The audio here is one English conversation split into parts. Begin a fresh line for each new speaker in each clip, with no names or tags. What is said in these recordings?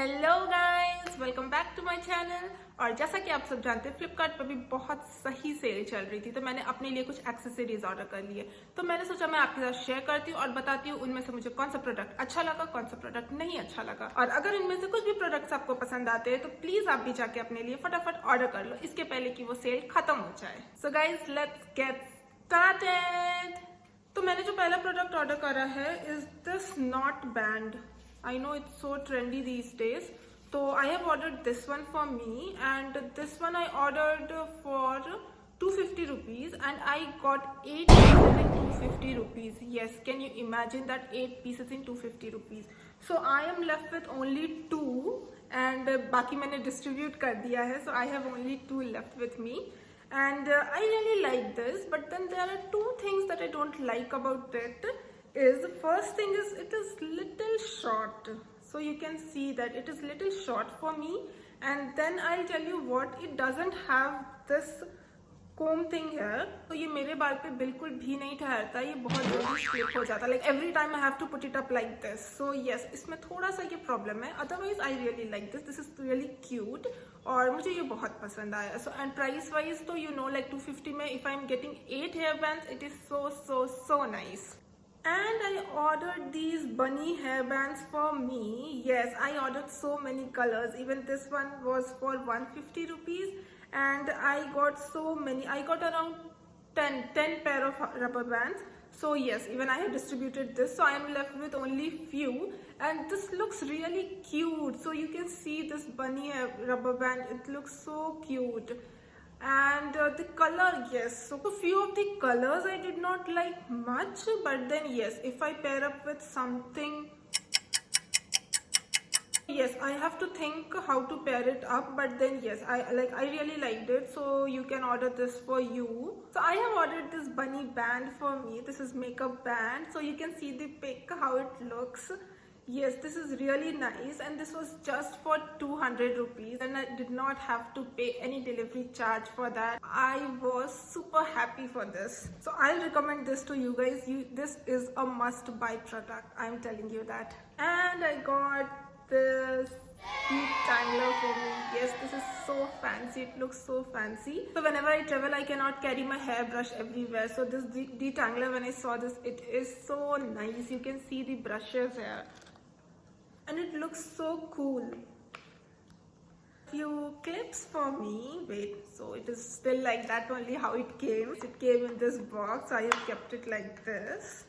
Hello guys, welcome back to my channel. और जैसा कि आप सब जानते हैं, फ्लिपकार्ट पर भी बहुत सही सेल चल रही थी, तो मैंने अपने लिए कुछ एक्सेसरीज ऑर्डर कर लिए। तो मैंने सोचा मैं आपके साथ शेयर करती हूँ और बताती हूँ उनमें से मुझे कौन सा प्रोडक्ट अच्छा लगा, कौन सा प्रोडक्ट नहीं अच्छा लगा। और अगर इनमें से कुछ भी प्रोडक्ट्स आपको पसंद आते हैं तो प्लीज आप भी जाके अपने लिए फटाफट ऑर्डर कर लो, इसके पहले कि वो सेल खत्म हो जाए। So guys, let's get started. तो मैंने जो पहला प्रोडक्ट ऑर्डर करा है is this not band. I know it's so trendy these days. So I have ordered this one for me, and this one I ordered for 250 rupees and I got 8 pieces in 250 rupees. Yes, can you imagine that, 8 pieces in 250 rupees? So I am left with only 2 and बाकी मैंने distribute कर दिया है, so I have only 2 left with me. And I really like this, but then there are two things that I don't like about it. Is the first thing is it is little short, so you can see that it is little short for me. And then I'll tell you what, it doesn't have this comb thing here, तो ये मेरे बाल पे बिल्कुल भी नहीं ठहरता, ये बहुत जल्दी स्लिप हो जाता, like every time I have to put it up like this. So yes, इसमें थोड़ा सा ये प्रॉब्लम है, otherwise I really like this. This is really cute और मुझे ये बहुत पसंद आया. So and price wise तो you know, like 250 में if I'm getting 8 hair bands, it is so nice. And I ordered these bunny hairbands for me. Yes, I ordered so many colors. Even this one was for 150 rupees. And I got so many. I got around 10 pair of rubber bands. So yes, even I have distributed this. So I am left with only few. And this looks really cute. So you can see this bunny rubber band. It looks so cute. And the color, yes, so a few of the colors I did not like much, but then yes, if I pair up with something, yes, I have to think how to pair it up, but then yes, I really liked it. So you can order this for you. So I have ordered this bunny band for me. This is makeup band, so you can see the pic how it looks. Yes, this is really nice, and this was just for 200 rupees and I did not have to pay any delivery charge for that. I was super happy for this. So I'll recommend this to you guys. This is a must buy product, I'm telling you that. And I got this detangler for me. Yes, this is so fancy. It looks so fancy. So whenever I travel, I cannot carry my hairbrush everywhere. So this detangler, when I saw this, it is so nice. You can see the brushes here. And it looks so cool. Few clips for me. Wait, so it is still like that only how it came. It came in this box. I have kept it like this.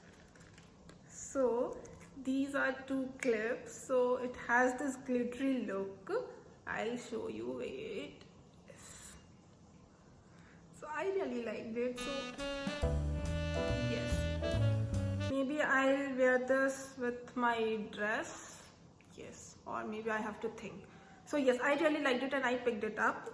So these are 2 clips. So it has this glittery look. I'll show you. Wait. Yes. So I really liked it. So yes, maybe I'll wear this with my dress. Yes, or maybe I have to think. So yes, I really liked it and I picked it up.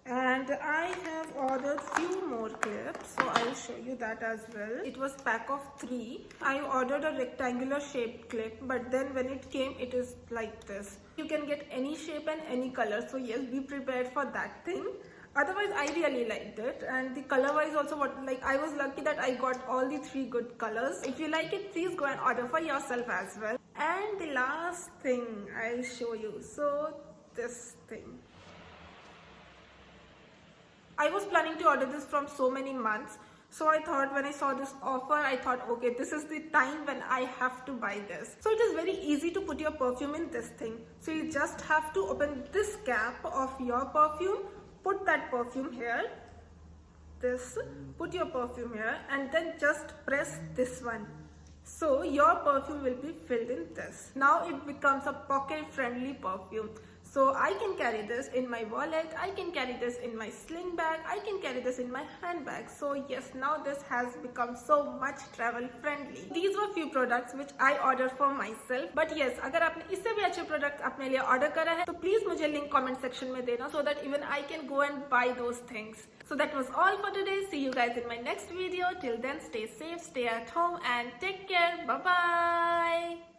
And I have ordered few more clips, so I'll show you that as well. It was pack of 3. I ordered a rectangular shaped clip, but then when it came, it is like this. You can get any shape and any color, so yes, be prepared for that thing. Otherwise, I really liked it, and the color wise also, I was lucky that I got all the 3 good colors. If you like it, please go and order for yourself as well. And the last thing I'll show you, so this thing, I was planning to order this from so many months. So I thought, when I saw this offer, I thought, okay, this is the time when I have to buy this. So it is very easy to put your perfume in this thing. So you just have to open this cap of your perfume, put that perfume here, put your perfume here, and then just press this one. So your perfume will be filled in this. Now it becomes a pocket friendly perfume. So I can carry this in my wallet, I can carry this in my sling bag, I can carry this in my handbag. So yes, now this has become so much travel friendly. These were few products which I ordered for myself. But yes, अगर आपने इससे भी अच्छे products अपने लिए order करा है, तो please मुझे link comment section में देना, so that even I can go and buy those things. So that was all for today. See you guys in my next video. Till then, stay safe, stay at home, and take care. Bye bye.